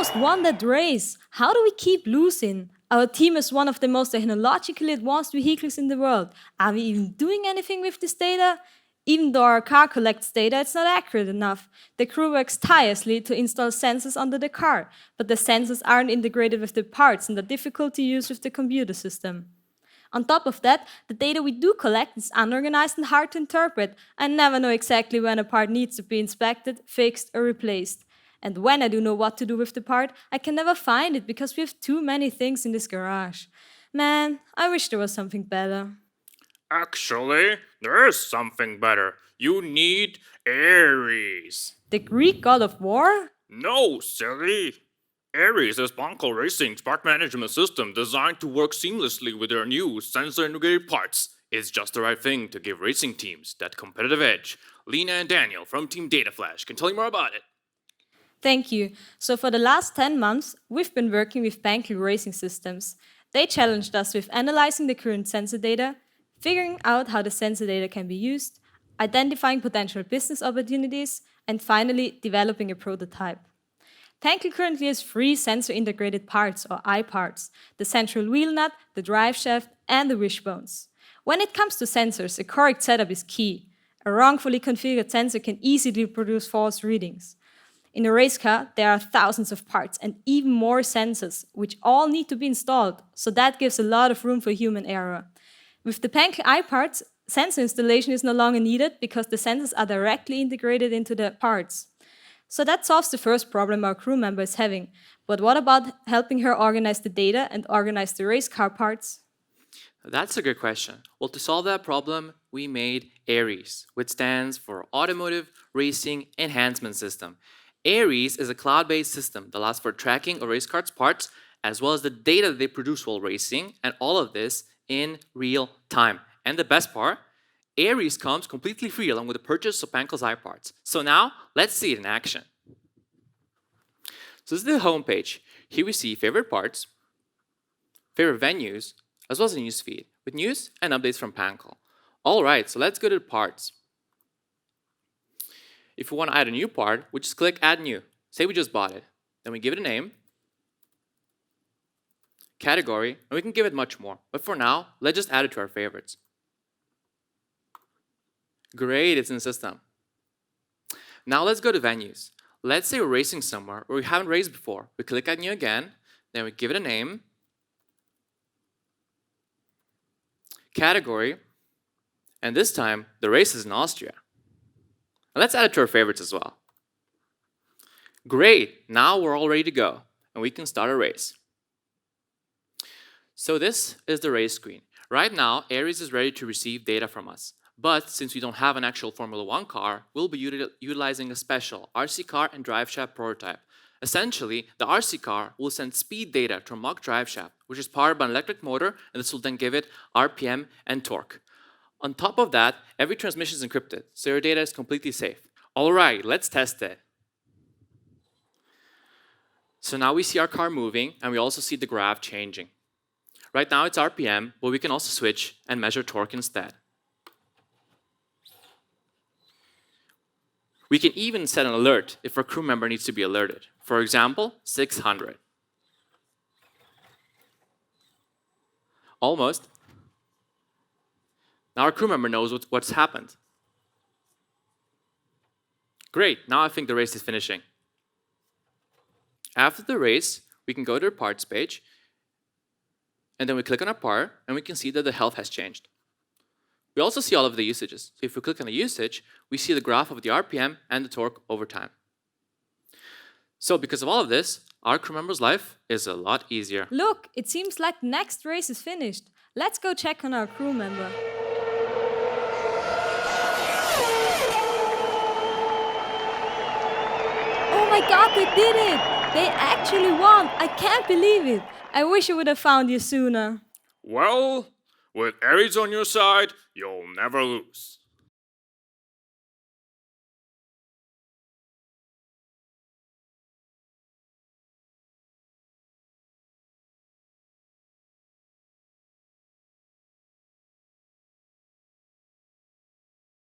almost won that race. How do we keep losing? Our team is one of the most technologically advanced vehicles in the world. Are we even doing anything with this data? Even though our car collects data, it's not accurate enough. The crew works tirelessly to install sensors under the car, but the sensors aren't integrated with the parts and are difficult to use with the computer system. On top of that, the data we do collect is unorganized and hard to interpret. I never know exactly when a part needs to be inspected, fixed, or replaced. And when I do know what to do with the part, I can never find it because we have too many things in this garage. Man, I wish there was something better. Actually, there is something better. You need Ares. The Greek god of war? No, silly. Ares is Pankl Racing's part management system designed to work seamlessly with their new sensor-integrated parts. It's just the right thing to give racing teams that competitive edge. Lena and Daniel from Team Data Flash can tell you more about it. Thank you. So for the last 10 months, we've been working with Pankl Racing Systems. They challenged us with analyzing the current sensor data, figuring out how the sensor data can be used, identifying potential business opportunities, and finally developing a prototype. Pankl currently has 3 sensor-integrated parts, or I-parts: the central wheel nut, the drive shaft, and the wishbones. When it comes to sensors, a correct setup is key. A wrongfully configured sensor can easily produce false readings. In a race car, there are thousands of parts and even more sensors, which all need to be installed, so that gives a lot of room for human error. With the Pankl I-parts, sensor installation is no longer needed because the sensors are directly integrated into the parts. So that solves the first problem our crew member is having. But what about helping her organize the data and organize the race car parts? That's a good question. Well, to solve that problem, we made ARES, which stands for Automotive Racing Enhancement System. ARES is a cloud-based system that allows for tracking a race car's parts, as well as the data they produce while racing, and all of this in real time. And the best part, ARES comes completely free along with the purchase of Pankl's iParts. So now, let's see it in action. So this is the home page. Here we see favorite parts, favorite venues, as well as a news feed with news and updates from Pankl. All right, so let's go to the parts. If we want to add a new part, we just click Add New. Say we just bought it. Then we give it a name, category, and we can give it much more. But for now, let's just add it to our favorites. Great, it's in the system. Now let's go to venues. Let's say we're racing somewhere where we haven't raced before. We click Add New again, then we give it a name, category, and this time the race is in Austria. And let's add it to our favorites as well. Great, now we're all ready to go, and we can start a race. So this is the race screen. Right now, ARES is ready to receive data from us. But since we don't have an actual Formula 1 car, we'll be utilizing a special RC car and drive shaft prototype. Essentially, the RC car will send speed data to a mock drive shaft, which is powered by an electric motor, and this will then give it RPM and torque. On top of that, every transmission is encrypted, so your data is completely safe. All right, let's test it. So now we see our car moving, and we also see the graph changing. Right now it's RPM, but we can also switch and measure torque instead. We can even set an alert if our crew member needs to be alerted. For example, 600. Almost. Now our crew member knows what's happened. Great, now I think the race is finishing. After the race, we can go to the parts page, and then we click on our part, and we can see that the health has changed. We also see all of the usages. So if we click on the usage, we see the graph of the RPM and the torque over time. So because of all of this, our crew member's life is a lot easier. Look, it seems like the next race is finished. Let's go check on our crew member. Oh my god, they did it! They actually won! I can't believe it! I wish I would have found you sooner. Well, with Ares on your side, you'll never lose.